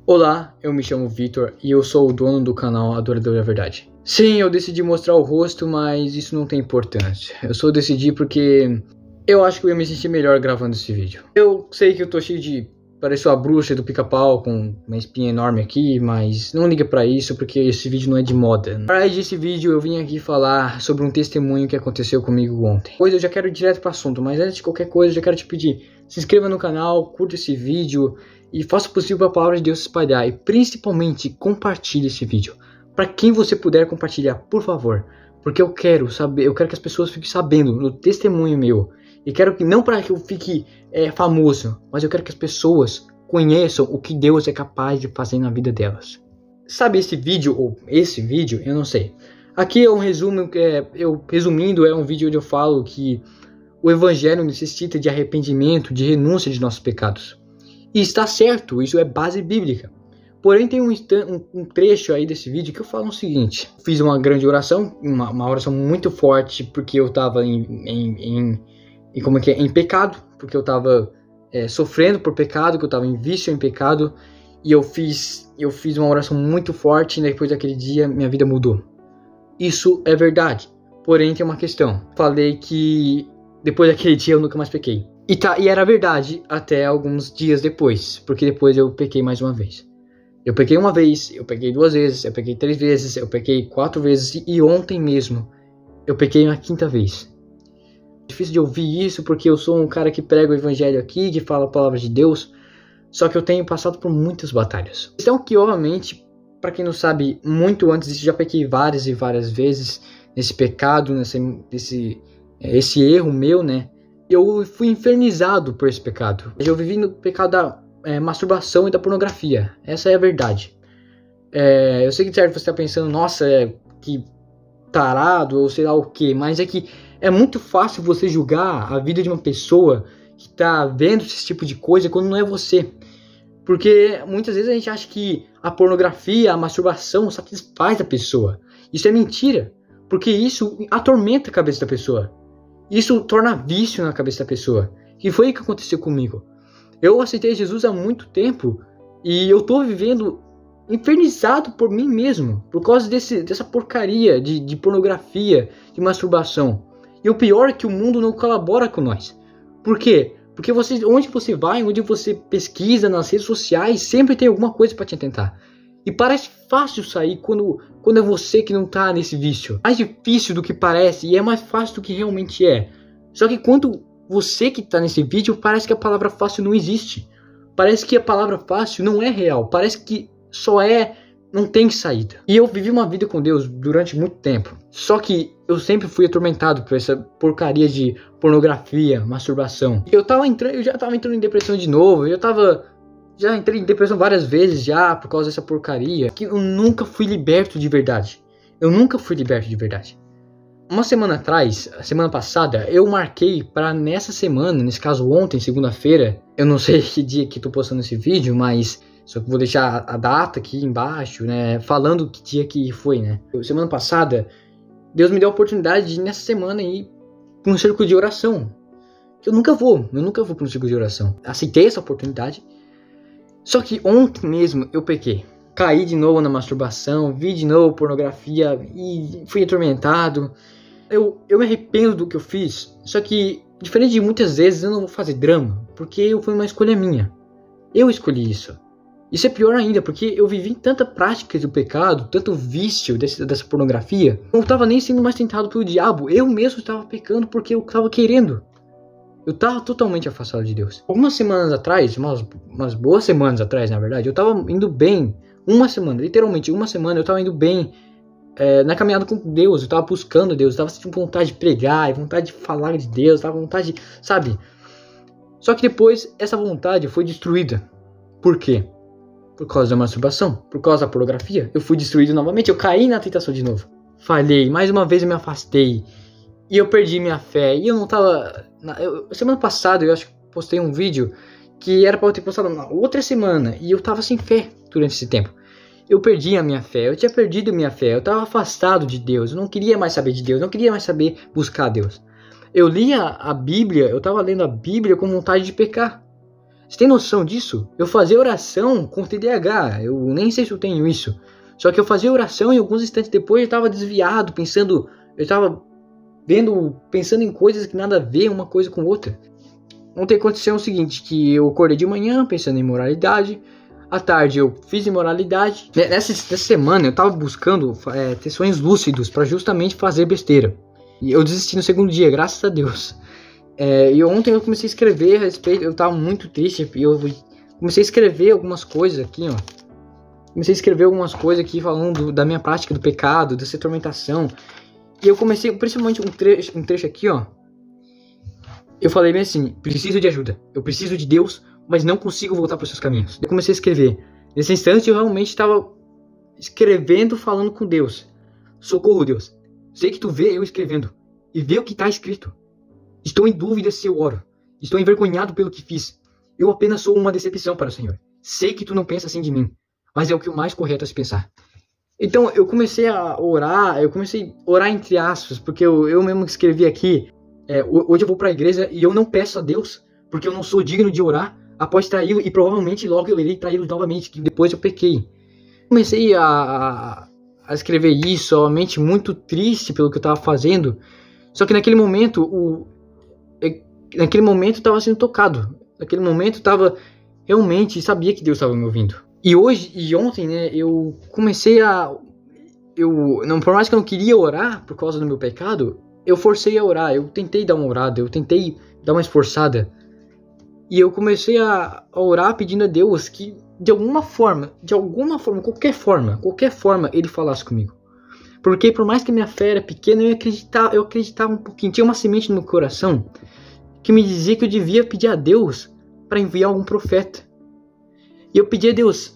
Olá, eu me chamo Vitor e eu sou o dono do canal Adorador da Verdade. Sim, eu decidi mostrar o rosto, mas isso não tem importância. Eu só decidi porque eu acho que eu ia me sentir melhor gravando esse vídeo. Eu sei que eu tô cheio de... pareço a bruxa do pica-pau com uma espinha enorme aqui, mas não liga pra isso porque esse vídeo não é de moda. Para esse vídeo eu vim aqui falar sobre um testemunho que aconteceu comigo ontem. Pois eu já quero ir direto pro assunto, mas antes de qualquer coisa eu já quero te pedir, se inscreva no canal, curta esse vídeo e faça o possível para a palavra de Deus se espalhar. E principalmente compartilhe esse vídeo. Para quem você puder compartilhar, por favor. Porque eu quero saber, eu quero que as pessoas fiquem sabendo do testemunho meu. E quero que, não para que eu fique famoso, mas eu quero que as pessoas conheçam o que Deus é capaz de fazer na vida delas. Sabe esse vídeo, ou esse vídeo, eu não sei. Aqui é um resumo, resumindo, é um vídeo onde eu falo que o evangelho necessita de arrependimento, de renúncia de nossos pecados. E está certo, isso é base bíblica. Porém tem um trecho aí desse vídeo que eu falo o seguinte. Fiz uma grande oração, uma oração muito forte, porque eu estava em pecado, porque eu estava sofrendo por pecado, que eu estava em vício em pecado. E eu fiz uma oração muito forte e depois daquele dia minha vida mudou. Isso é verdade, porém tem uma questão. Falei que depois daquele dia eu nunca mais pequei. E era verdade até alguns dias depois, porque depois eu pequei mais uma vez. Eu pequei uma vez, eu pequei 2 vezes, eu pequei 3 vezes, eu pequei 4 vezes e ontem mesmo eu pequei uma 5ª vez. Difícil de ouvir isso porque eu sou um cara que prega o evangelho aqui, que fala a palavra de Deus, só que eu tenho passado por muitas batalhas. Então que obviamente, para quem não sabe, muito antes disso já pequei várias e várias vezes nesse pecado, esse erro meu, né? Eu fui infernizado por esse pecado. Eu vivi no pecado da masturbação e da pornografia. Essa é a verdade. Eu sei que certo você está pensando, nossa, que tarado ou sei lá o que, mas é que é muito fácil você julgar a vida de uma pessoa que está vendo esse tipo de coisa quando não é você. Porque muitas vezes a gente acha que a pornografia, a masturbação satisfaz a pessoa. Isso é mentira, porque isso atormenta a cabeça da pessoa. Isso torna vício na cabeça da pessoa. E foi o que aconteceu comigo. Eu aceitei Jesus há muito tempo e eu tô vivendo infernizado por mim mesmo, por causa dessa porcaria de pornografia, de masturbação. E o pior é que o mundo não colabora com nós. Por quê? Porque onde você vai, onde você pesquisa nas redes sociais, sempre tem alguma coisa para te tentar. E parece fácil sair quando é você que não tá nesse vício. Mais difícil do que parece e é mais fácil do que realmente é. Só que quando você que tá nesse vídeo, parece que a palavra fácil não existe. Parece que a palavra fácil não é real. Parece que não tem saída. E eu vivi uma vida com Deus durante muito tempo. Só que eu sempre fui atormentado por essa porcaria de pornografia, masturbação. Eu já tava entrando em depressão de novo. Já entrei em depressão várias vezes já por causa dessa porcaria. Que eu nunca fui liberto de verdade. Uma semana atrás, a semana passada, eu marquei para nessa semana, nesse caso ontem, segunda-feira. Eu não sei que dia que tô postando esse vídeo, mas só que vou deixar a data aqui embaixo, né? Falando que dia que foi, né? Semana passada, Deus me deu a oportunidade de nessa semana ir para um círculo de oração. Que eu nunca vou para um círculo de oração. Aceitei essa oportunidade. Só que ontem mesmo eu pequei. Caí de novo na masturbação, vi de novo pornografia e fui atormentado. Eu me arrependo do que eu fiz. Só que, diferente de muitas vezes, eu não vou fazer drama. Porque foi uma escolha minha. Eu escolhi isso. Isso é pior ainda, porque eu vivi tanta prática do pecado, tanto vício dessa pornografia. Eu não estava nem sendo mais tentado pelo diabo. Eu mesmo estava pecando porque eu estava querendo. Eu estava totalmente afastado de Deus. Algumas semanas atrás, umas boas semanas atrás, na verdade, eu estava indo bem. Literalmente uma semana, eu estava indo bem na caminhada com Deus. Eu estava buscando Deus, eu estava sentindo vontade de pregar, vontade de falar de Deus, estava vontade, sabe? Só que depois essa vontade foi destruída. Por quê? Por causa da masturbação, por causa da pornografia. Eu fui destruído novamente, eu caí na tentação de novo. Falhei, mais uma vez eu me afastei. E eu perdi minha fé. E eu não tava... semana passada eu acho que postei um vídeo que era pra eu ter postado na outra semana. E eu tava sem fé durante esse tempo. Eu perdi a minha fé, eu tinha perdido a minha fé. Eu tava afastado de Deus, eu não queria mais saber de Deus, não queria mais saber buscar Deus. Eu lia a Bíblia, eu tava lendo a Bíblia com vontade de pecar. Você tem noção disso? Eu fazia oração com TDAH, eu nem sei se eu tenho isso. Só que eu fazia oração e alguns instantes depois eu estava desviado, pensando em coisas que nada a ver uma coisa com outra. Ontem aconteceu o seguinte, que eu acordei de manhã pensando em imoralidade, à tarde eu fiz imoralidade. Nessa semana eu estava buscando ter sonhos lúcidos para justamente fazer besteira. E eu desisti no segundo dia, graças a Deus. E ontem eu comecei a escrever a respeito, eu estava muito triste, e eu comecei a escrever algumas coisas aqui, ó. Comecei a escrever algumas coisas aqui falando da minha prática do pecado, dessa tormentação. E eu comecei, principalmente um trecho aqui, ó. Eu falei bem assim, preciso de ajuda, eu preciso de Deus, mas não consigo voltar para os seus caminhos. Eu comecei a escrever. Nesse instante eu realmente estava escrevendo, falando com Deus. Socorro, Deus. Sei que tu vê eu escrevendo e vê o que está escrito. Estou em dúvida se eu oro. Estou envergonhado pelo que fiz. Eu apenas sou uma decepção para o Senhor. Sei que tu não pensa assim de mim, mas é o que o mais correto a se pensar. Então eu comecei a orar, entre aspas, porque eu mesmo escrevi aqui, hoje eu vou para a igreja e eu não peço a Deus, porque eu não sou digno de orar, após traí-lo, e provavelmente logo eu irei traí-lo novamente, que depois eu pequei. Comecei a escrever isso, somente muito triste pelo que eu estava fazendo, só que naquele momento eu estava sendo tocado, naquele momento eu estava realmente, sabia que Deus estava me ouvindo. E ontem, né, eu comecei por mais que eu não queria orar por causa do meu pecado, eu forcei a orar, eu tentei dar uma orada, eu tentei dar uma esforçada. E eu comecei a orar pedindo a Deus que, de alguma forma, qualquer forma, Ele falasse comigo. Porque por mais que minha fé era pequena, eu acreditava um pouquinho. Tinha uma semente no meu coração que me dizia que eu devia pedir a Deus para enviar algum profeta. E eu pedi a Deus,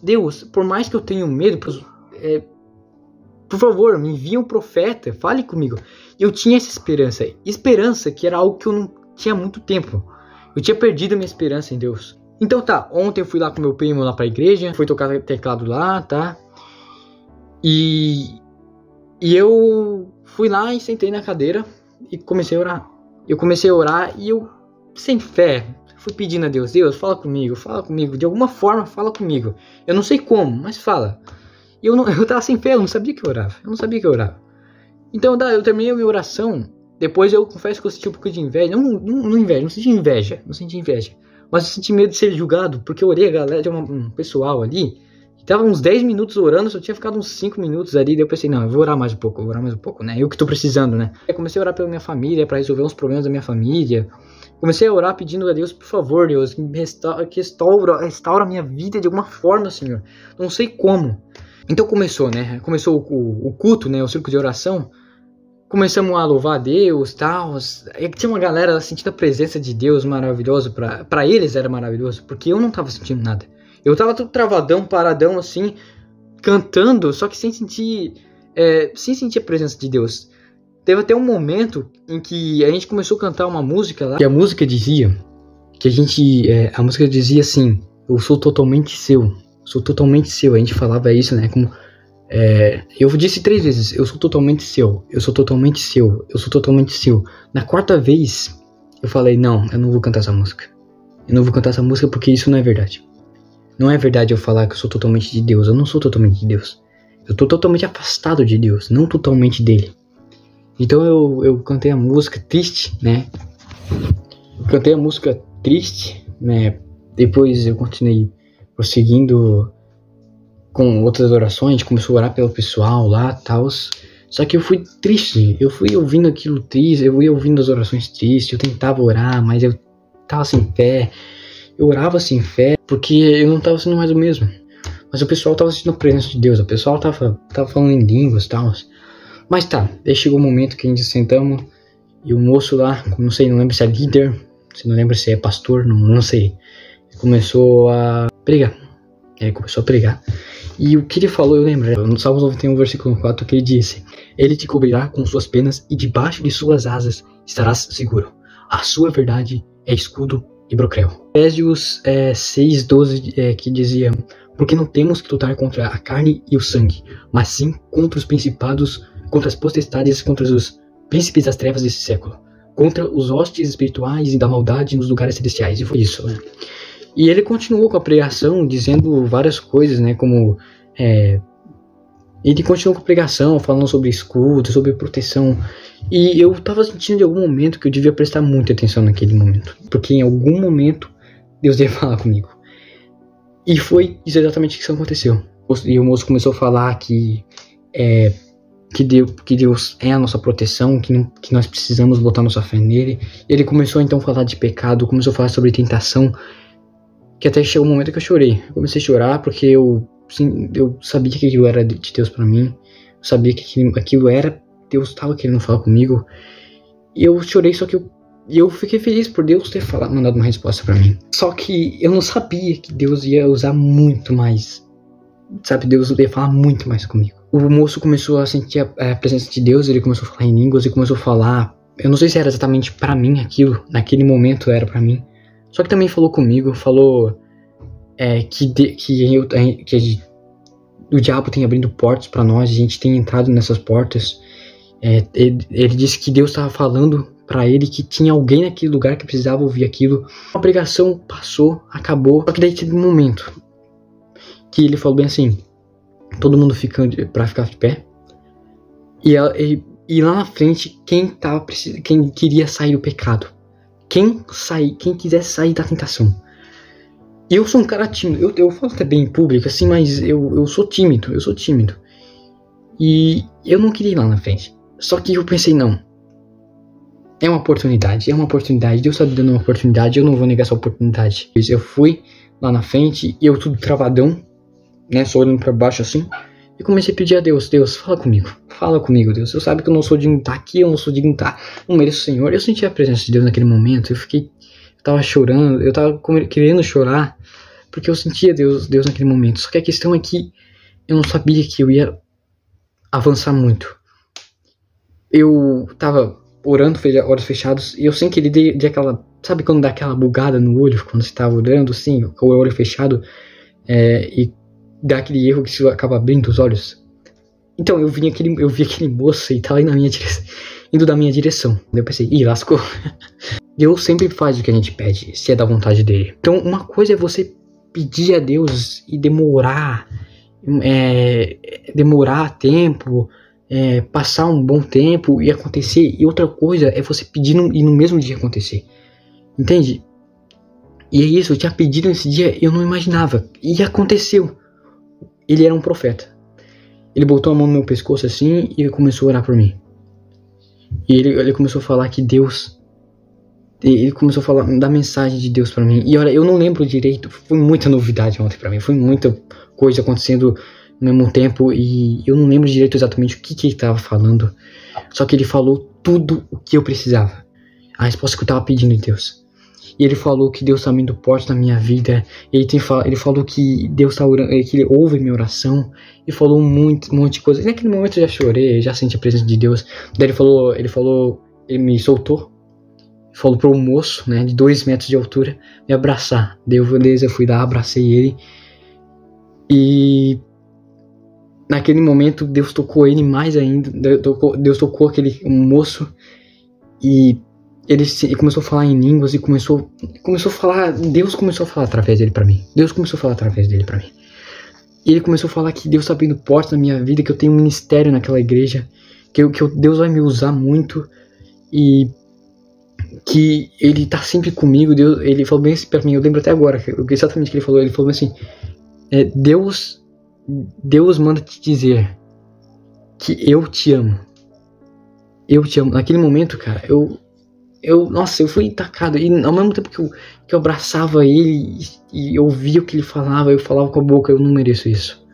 por mais que eu tenha medo, por favor, me envie um profeta, fale comigo. Eu tinha essa esperança que era algo que eu não tinha há muito tempo. Eu tinha perdido a minha esperança em Deus. Então tá, ontem eu fui lá com meu primo lá pra igreja, fui tocar teclado lá, tá? E eu fui lá e sentei na cadeira e comecei a orar. Eu comecei a orar e eu, sem fé, fui pedindo a Deus, fala comigo, de alguma forma fala comigo. Eu não sei como, mas fala. E eu tava sem fé, eu não sabia que eu orava. Então eu terminei a minha oração. Depois eu confesso que eu senti um pouco de inveja. Não senti inveja. Mas eu senti medo de ser julgado, porque eu orei a galera, de um pessoal ali, que tava uns 10 minutos orando, só tinha ficado uns 5 minutos ali, daí eu pensei, não, eu vou orar mais um pouco, né? Eu que tô precisando, né? Eu comecei a orar pela minha família, pra resolver uns problemas da minha família. Comecei a orar pedindo a Deus, por favor, Deus, que restaura a minha vida de alguma forma, Senhor. Não sei como. Então começou, né? Começou o culto, né? O círculo de oração. Começamos a louvar a Deus, tal. Tinha uma galera sentindo a presença de Deus maravilhoso. Pra eles era maravilhoso, porque eu não tava sentindo nada. Eu tava todo travadão, paradão, assim, cantando, só que sem sentir a presença de Deus. Teve até um momento em que a gente começou a cantar uma música lá, e a música dizia assim, eu sou totalmente seu. A gente falava isso, né, como... eu disse 3 vezes, eu sou totalmente seu. Na 4ª vez, eu falei, não, eu não vou cantar essa música. Porque isso não é verdade. Não é verdade eu falar que eu sou totalmente de Deus. Eu não sou totalmente de Deus. Eu tô totalmente afastado de Deus, não totalmente dele. Então eu cantei a música triste, né? Depois eu continuei prosseguindo com outras orações, a gente começou a orar pelo pessoal lá e tal. Só que eu fui triste, eu fui ouvindo aquilo triste, eu fui ouvindo as orações tristes, eu tentava orar, mas eu tava sem fé. Eu orava sem fé, porque eu não tava sendo mais o mesmo. Mas o pessoal tava sentindo a presença de Deus, o pessoal tava falando em línguas e tal. Mas tá, daí chegou o momento que a gente sentamos, e o moço lá, não lembro se é líder, não lembro se é pastor, não sei. Ele começou a pregar. E o que ele falou, eu lembro, no Salmos 91, versículo 4, que ele disse: Ele te cobrirá com suas penas e debaixo de suas asas estarás seguro. A sua verdade é escudo e broquel. Efésios 6:12, que dizia: Porque não temos que lutar contra a carne e o sangue, mas sim contra os principados, contra as potestades, contra os príncipes das trevas desse século, contra os hostes espirituais e da maldade nos lugares celestiais. E foi isso, né? E ele continuou com a pregação, dizendo várias coisas, né, como... ele continuou com a pregação, falando sobre escudo, sobre proteção. E eu tava sentindo em algum momento que eu devia prestar muita atenção naquele momento. Porque em algum momento Deus ia falar comigo. E foi isso exatamente que aconteceu. E o moço começou a falar que Deus é a nossa proteção, que nós precisamos botar nossa fé nele. E ele começou então a falar de pecado, começou a falar sobre tentação. Que até chegou um momento que eu chorei. Eu comecei a chorar porque eu sabia que aquilo era de Deus pra mim. Eu sabia que aquilo era... Deus estava querendo falar comigo. E eu chorei, só que eu fiquei feliz por Deus ter mandado uma resposta pra mim. Só que eu não sabia que Deus ia usar muito mais. Sabe, Deus ia falar muito mais comigo. O moço começou a sentir a presença de Deus. Ele começou a falar em línguas e começou a falar... Eu não sei se era exatamente pra mim aquilo. Naquele momento era pra mim. Só que também falou comigo. Falou que o diabo tem abrindo portas pra nós. A gente tem entrado nessas portas. Ele disse que Deus estava falando pra ele que tinha alguém naquele lugar que precisava ouvir aquilo. A pregação passou, acabou. Só que daí teve um momento que ele falou bem assim: todo mundo pra ficar de pé. E lá na frente, quem queria sair do pecado, quem quisesse sair da tentação. E eu sou um cara tímido. Eu falo até bem em público assim, mas eu sou tímido. E eu não queria ir lá na frente. Só que eu pensei, não. É uma oportunidade. Deus está dando uma oportunidade. Eu não vou negar essa oportunidade. Eu fui lá na frente e eu tudo travadão, né? Só olhando pra baixo assim. E comecei a pedir a Deus: Deus, fala comigo. Fala comigo, Deus. Eu sabe que eu não sou digno de estar aqui. Eu não sou digno de estar. Não mereço o Senhor. Eu senti a presença de Deus naquele momento. Eu tava chorando. Eu tava querendo chorar. Porque eu sentia Deus naquele momento. Só que a questão é que eu não sabia que eu ia avançar muito. Eu tava orando, olhos fechados, e eu sem querer dei aquela... Sabe quando dá aquela bugada no olho, quando você tá orando assim, com o olho fechado, e dá aquele erro que você acaba abrindo os olhos? Então, eu vi aquele moço e tava indo da minha direção. Daí eu pensei, lascou. Deus sempre faz o que a gente pede, se é da vontade dele. Então, uma coisa é você pedir a Deus e demorar tempo, passar um bom tempo e acontecer. E outra coisa é você pedir e no mesmo dia acontecer. Entende? E é isso, eu tinha pedido nesse dia, eu não imaginava. E aconteceu. Ele era um profeta. Ele botou a mão no meu pescoço assim e começou a orar por mim. E ele começou a falar que Deus... Ele começou a falar da mensagem de Deus pra mim. E olha, eu não lembro direito. Foi muita novidade ontem pra mim. Foi muita coisa acontecendo ao mesmo tempo. E eu não lembro direito exatamente o que ele estava falando. Só que ele falou tudo o que eu precisava. A resposta que eu estava pedindo de Deus. E ele falou que Deus está abrindo portas na minha vida. Ele falou que Deus está orando, que ele ouve minha oração. E falou um monte de coisa. E naquele momento eu já chorei, já senti a presença de Deus. Daí ele me soltou. Falou para um moço, né, de 2 metros de altura, me abraçar. Daí eu fui lá, abracei ele. E naquele momento Deus tocou ele mais ainda. Deus tocou um moço. E ele começou a falar em línguas e começou a falar. Deus começou a falar através dele para mim. E ele começou a falar que Deus está abrindo portas na minha vida, que eu tenho um ministério naquela igreja, que Deus vai me usar muito e que ele tá sempre comigo. Ele falou bem assim pra mim, eu lembro até agora exatamente o que ele falou. Ele falou assim: Deus manda te dizer que eu te amo. Naquele momento, cara, nossa, eu fui atacado. E ao mesmo tempo que eu abraçava ele e eu ouvia o que ele falava, eu falava com a boca: eu não mereço isso.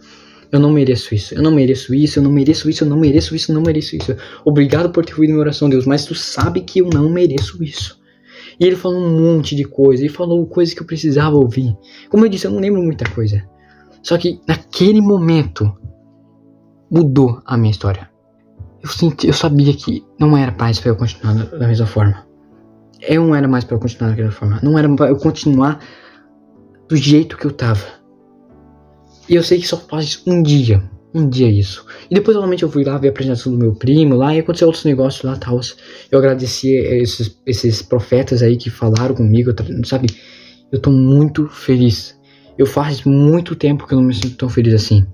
Obrigado por ter ouvido minha oração, Deus, mas tu sabe que eu não mereço isso. E ele falou um monte de coisa. Ele falou coisas que eu precisava ouvir. Como eu disse, eu não lembro muita coisa. Só que naquele momento mudou a minha história. Eu sabia que não era mais para eu continuar da mesma forma. Não era mais para eu continuar daquela forma. Não era para eu continuar do jeito que eu tava. E eu sei que só faz um dia isso. E depois normalmente eu fui lá ver a apresentação do meu primo lá e aconteceu outros negócios lá, tal. Eu agradeci esses profetas aí que falaram comigo, sabe? Eu tô muito feliz. Eu faz muito tempo que eu não me sinto tão feliz assim.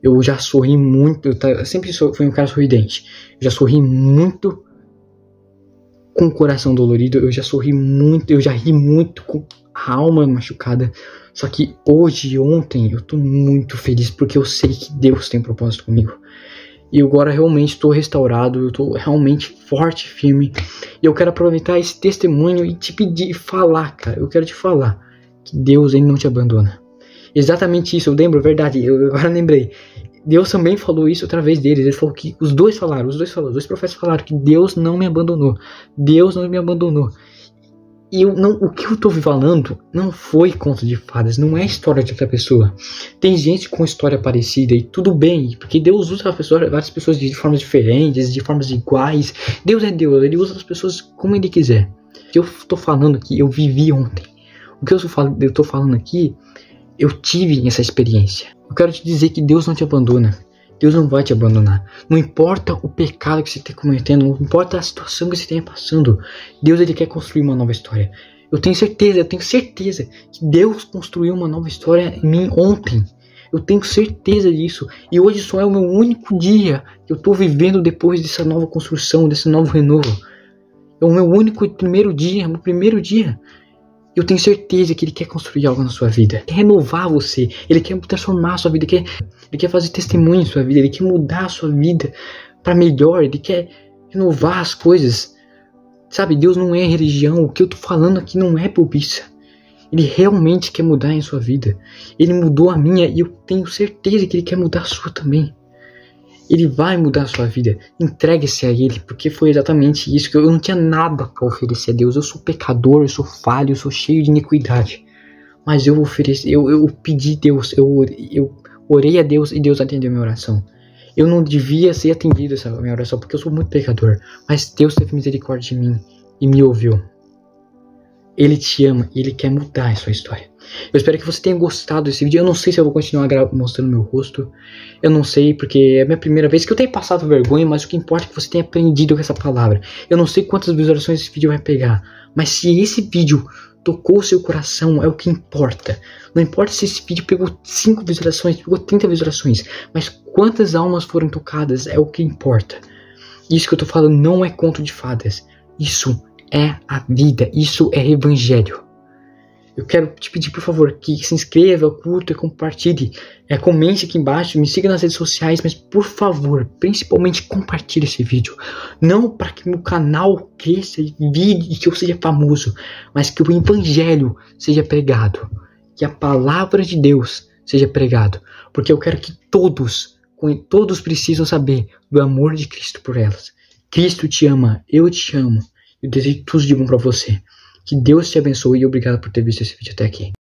Eu já sorri muito, eu sempre fui um cara sorridente. Eu já sorri muito com o coração dolorido, eu já sorri muito, eu já ri muito com a alma machucada. Só que hoje e ontem eu tô muito feliz porque eu sei que Deus tem propósito comigo. E agora realmente estou restaurado, eu tô realmente forte, firme. E eu quero aproveitar esse testemunho e te pedir, falar, cara. Eu quero te falar que Deus, ele não te abandona. Exatamente isso, eu lembro, verdade, eu agora lembrei. Deus também falou isso através deles. Ele falou que os dois profetas falaram que Deus não me abandonou. Deus não me abandonou. E o que eu tô falando não foi conto de fadas, não é história de outra pessoa. Tem gente com história parecida e tudo bem, porque Deus usa várias pessoas de formas diferentes, de formas iguais. Deus é Deus, ele usa as pessoas como ele quiser. O que eu tô falando aqui, eu vivi ontem. O que eu tô falando aqui, eu tive essa experiência. Eu quero te dizer que Deus não te abandona. Deus não vai te abandonar. Não importa o pecado que você esteja cometendo, não importa a situação que você esteja passando. Deus, ele quer construir uma nova história. Eu tenho certeza que Deus construiu uma nova história em mim ontem. Eu tenho certeza disso. E hoje só é o meu único dia que eu estou vivendo depois dessa nova construção, desse novo renovo. É o meu único primeiro dia. Eu tenho certeza que ele quer construir algo na sua vida. Ele quer renovar você. Ele quer transformar a sua vida. Ele quer fazer testemunho em sua vida. Ele quer mudar a sua vida para melhor. Ele quer renovar as coisas. Sabe, Deus não é religião. O que eu tô falando aqui não é bobiça. Ele realmente quer mudar em sua vida. Ele mudou a minha e eu tenho certeza que ele quer mudar a sua também. Ele vai mudar a sua vida. Entregue-se a ele, porque foi exatamente isso. Que eu não tinha nada para oferecer a Deus. Eu sou pecador, eu sou falho, eu sou cheio de iniquidade. Mas eu ofereci, eu pedi a Deus, eu orei a Deus e Deus atendeu a minha oração. Eu não devia ser atendido essa minha oração, porque eu sou muito pecador. Mas Deus teve misericórdia de mim e me ouviu. Ele te ama e ele quer mudar a sua história. Eu espero que você tenha gostado desse vídeo. Eu não sei se eu vou continuar mostrando meu rosto. Eu não sei, porque é a minha primeira vez que eu tenho passado vergonha, mas o que importa é que você tenha aprendido com essa palavra. Eu não sei quantas visualizações esse vídeo vai pegar, mas se esse vídeo tocou o seu coração, é o que importa. Não importa se esse vídeo pegou 5 visualizações, pegou 30 visualizações, mas quantas almas foram tocadas é o que importa. Isso que eu tô falando não é conto de fadas. Isso é a vida, isso é evangelho. Eu quero te pedir, por favor, que se inscreva, curta, compartilhe, comente aqui embaixo, me siga nas redes sociais, mas por favor, principalmente compartilhe esse vídeo. Não para que meu canal cresça e que eu seja famoso, mas que o evangelho seja pregado, que a palavra de Deus seja pregado, porque eu quero que todos precisam saber do amor de Cristo por elas. Cristo te ama, eu te amo. Eu desejo tudo de bom pra você. Que Deus te abençoe e obrigado por ter visto esse vídeo até aqui.